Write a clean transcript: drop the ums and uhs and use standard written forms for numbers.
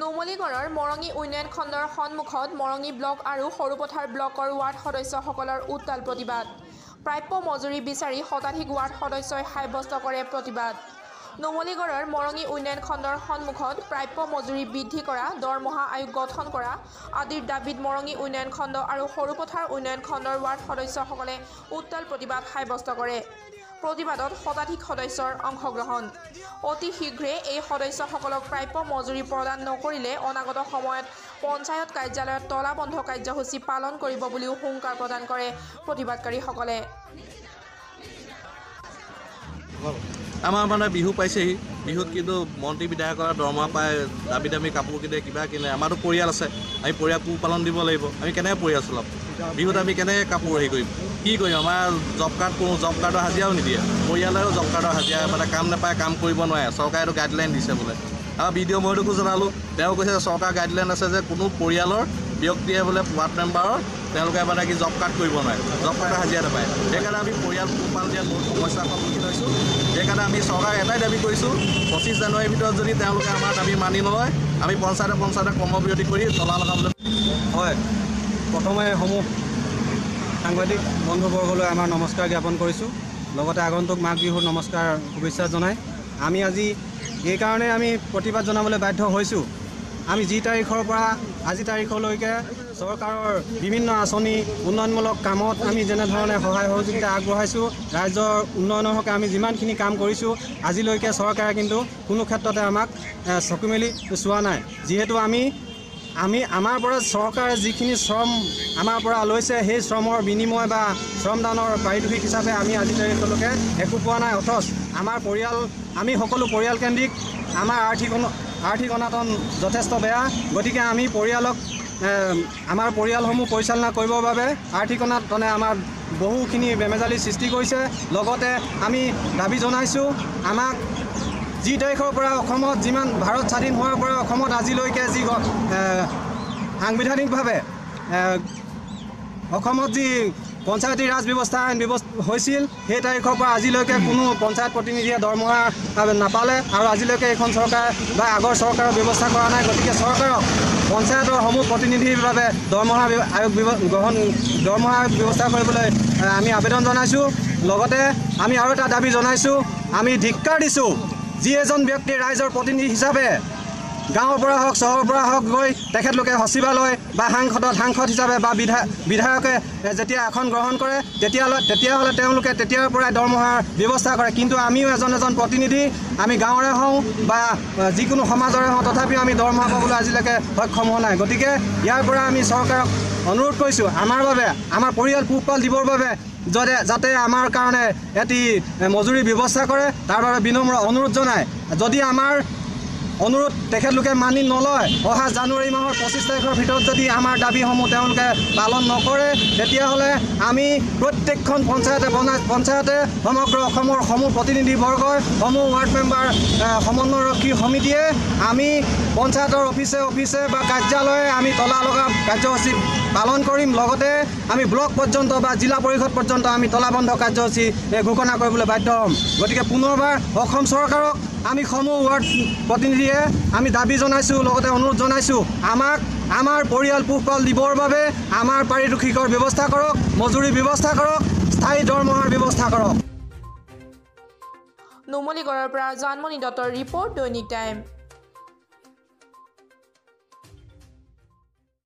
নুমলীগড়ৰ মৰঙী উন্নয়ন খণ্ডৰ সন্মুখত মৰঙী ব্লক আৰু সৰুপথাৰ ব্লকৰ ৱাৰ্ড সদস্যসকলৰ উত্তাল প্ৰতিবাদ। প্ৰাপ্য মজুৰি বিচাৰি শতাধিক ৱাৰ্ড সদস্যই সাব্যস্ত কৰে প্ৰতিবাদ। নুমলীগড়ৰ মৰঙী উন্নয়ন খণ্ডৰ সন্মুখত প্ৰাপ্য মজুৰি বৃদ্ধি কৰা, দৰমহা আয়োগ গঠন কৰা আদিৰ দাবীত মৰঙী উন্নয়ন খণ্ড আৰু সৰুপথাৰ উন্নয়ন খণ্ডৰ ৱাৰ্ড সদস্যসকলে উত্তাল প্ৰতিবাদ সাব্যস্ত কৰে। প্ৰতিবাদত শতাধিক সদস্যৰ অংশগ্ৰহণ। অতি শীঘ্ৰে এই সদস্যসকলক প্ৰাপ্য মজুৰি প্ৰদান নকৰিলে অনাগত সময়ত পঞ্চায়ত কাৰ্যালয়ত তলাবন্ধ কাৰ্যসূচী পালন কৰিব বুলিও হুংকাৰ প্ৰদান কৰে প্ৰতিবাদকাৰীসকলে। আমাৰ মানে বিহু পাইছেহি, বিহুত কিন্তু মন্ত্ৰী বিধায়কৰ দৰমহা পাই দাবী দামী কাপোৰ কিনে কিবা কিনে। আমাৰতো পৰিয়াল আছে, আমি পৰিয়াল পোহপালন দিব লাগিব। আমি কেনেকৈ পৰিয়াল চলাম? বিহুত আমি কেনেকৈ কাপোৰ হেৰি কৰিম? কি কৰিম? আমাৰ জব কাৰ্ড কৰোঁ, জব কাৰ্ডৰ হাজিৰাও নিদিয়ে। পৰিয়ালেও জব কাৰ্ডৰ হাজিৰা মানে কাম নাপায়, কাম কৰিব নোৱাৰে। চৰকাৰেতো গাইডলাইন দিছে বোলে। আৰু বিডিঅ' মহোদয়কো জনালোঁ, তেওঁ কৈছে চৰকাৰ গাইডলাইন আছে যে কোনো পৰিয়ালৰ ব্যক্তিয়ে বোলে ৱাৰ্ড মেম্বাৰৰ তেওঁলোকে মানে কি জব কাৰ্ড কৰিব নোৱাৰে, জব কাৰ্ডৰ হাজিৰা নাপায়। সেইকাৰণে আমি পৰিয়াল পোহপালন দিয়াত বহুত সমস্যাৰ সন্মুখীন হৈছোঁ। সেইকাৰণে আমি চৰকাৰক এটাই দাবী কৰিছোঁ, 25 জানুৱাৰীৰ ভিতৰত যদি তেওঁলোকে আমাৰ দাবী মানি নলয়, আমি পঞ্চায়তে কৰ্মবিৰতি কৰি তলা লগাবলৈ। হয়, প্ৰথমে সমূহ সাংবাদিক বন্ধুবৰ্গলৈ আমাৰ নমস্কাৰ জ্ঞাপন কৰিছোঁ। লগতে আগন্তুক মাঘ বিহুৰ নমস্কাৰ শুভেচ্ছা জনাই আমি আজি এইকাৰণে আমি প্ৰতিবাদ জনাবলৈ বাধ্য হৈছোঁ। আমি যি তাৰিখৰ পৰা আজি তাৰিখলৈকে চৰকাৰৰ বিভিন্ন আঁচনি উন্নয়নমূলক কামত আমি যেনেধৰণে সহায় সহযোগিতা আগবঢ়াইছোঁ, ৰাইজৰ উন্নয়নৰ হকে আমি যিমানখিনি কাম কৰিছোঁ, আজিলৈকে চৰকাৰে কিন্তু কোনো ক্ষেত্ৰতে আমাক চকু মেলি চোৱা নাই। যিহেতু আমি আমাৰ পৰা চৰকাৰে যিখিনি শ্ৰম আমাৰ পৰা লৈছে, সেই শ্ৰমৰ বিনিময় বা শ্ৰমদানৰ পাৰিতোষিক হিচাপে আমি আজি তাৰিখলৈকে একো পোৱা নাই। অথচ আমাৰ পৰিয়াল, আমি সকলো পৰিয়ালকেন্দ্ৰিক, আমাৰ আৰ্থিক অনাটন যথেষ্ট বেয়া। গতিকে আমি আমাৰ পৰিয়ালসমূহ পৰিচালনা কৰিবৰ বাবে আৰ্থিক অনাটনে আমাৰ বহুখিনি বেমেজালিৰ সৃষ্টি কৰিছে। লগতে আমি দাবী জনাইছোঁ, আমাক যি তাৰিখৰ পৰা অসমত ভাৰত স্বাধীন হোৱাৰ পৰা অসমত আজিলৈকে যি সাংবিধানিকভাৱে অসমত যি পঞ্চায়তী ৰাজ ব্যৱস্থা হৈছিল, সেই তাৰিখৰ পৰা আজিলৈকে কোনো পঞ্চায়ত প্ৰতিনিধিয়ে দৰমহা নাপালে আৰু আজিলৈকে এইখন চৰকাৰ বা আগৰ চৰকাৰৰ ব্যৱস্থা কৰা নাই। গতিকে চৰকাৰক পঞ্চায়তৰ সমূহ প্ৰতিনিধিৰ বাবে দৰমহা ব্যৱস্থা কৰিবলৈ আমি আবেদন জনাইছোঁ। লগতে আমি আৰু এটা দাবী জনাইছোঁ, আমি ধিক্কাৰ দিছোঁ যি এজন ব্যক্তি ৰাইজৰ প্ৰতিনিধি হিচাপে গাঁৱৰ পৰা হওক চহৰৰ পৰা হওক গৈ তেখেতলোকে সচিবালয় বা সাংসদ হিচাপে বা বিধায়কে যেতিয়া আসন গ্ৰহণ কৰে, তেতিয়াহ'লে তেওঁলোকে তেতিয়াৰ পৰাই দৰমহাৰ ব্যৱস্থা কৰে। কিন্তু আমিও এজন প্ৰতিনিধি, আমি গাঁৱৰে হওঁ বা যিকোনো সমাজৰে হওঁ, তথাপিও আমি দৰমহা পাবলৈ আজিলৈকে সক্ষম হোৱা নাই। গতিকে ইয়াৰ পৰা আমি চৰকাৰক অনুৰোধ কৰিছোঁ, আমাৰ বাবে, আমাৰ পৰিয়াল পোহপাল দিবৰ বাবে যাতে আমাৰ কাৰণে এটি মজুৰি ব্যৱস্থা কৰে, তাৰ বাবে বিনম্ৰ অনুৰোধ জনায়। যদি আমাৰ অনুৰোধ তেখেতলোকে মানি নলয়, অহা জানুৱাৰী মাহৰ 25 তাৰিখৰ ভিতৰত যদি আমাৰ দাবীসমূহ তেওঁলোকে পালন নকৰে, তেতিয়াহ'লে আমি প্ৰত্যেকখন পঞ্চায়তে সমগ্ৰ অসমৰ সমূহ প্ৰতিনিধিবৰ্গই, সমূহ ৱাৰ্ড মেম্বাৰ সমন্বয়ৰক্ষী সমিতিয়ে আমি পঞ্চায়তৰ অফিচে বা কাৰ্যালয়ে আমি তলা লগা কাৰ্যসূচী পালন কৰিম। লগতে আমি ব্লক পৰ্যন্ত বা জিলা পৰিষদ পৰ্যন্ত আমি তলাবন্ধ কাৰ্যসূচী ঘোষণা কৰিবলৈ বাধ্য হ'ম। গতিকে পুনৰবাৰ অসম চৰকাৰক আমি সমূহ ৱাৰ্ড প্ৰতিনিধিয়ে আমি দাবী জনাইছোঁ, লগতে অনুৰোধ জনাইছোঁ, আমাৰ পৰিয়াল পোহপাল দিবৰ বাবে আমাৰ পাৰিতোষিকৰ ব্যৱস্থা কৰক, মজুৰি ব্যৱস্থা কৰক, স্থায়ী দৰমহাৰ ব্যৱস্থা কৰক। নুমলীগড়ৰ পৰা জানমণি দত্তৰ ৰিপৰ্ট, দৈনিক টাইম।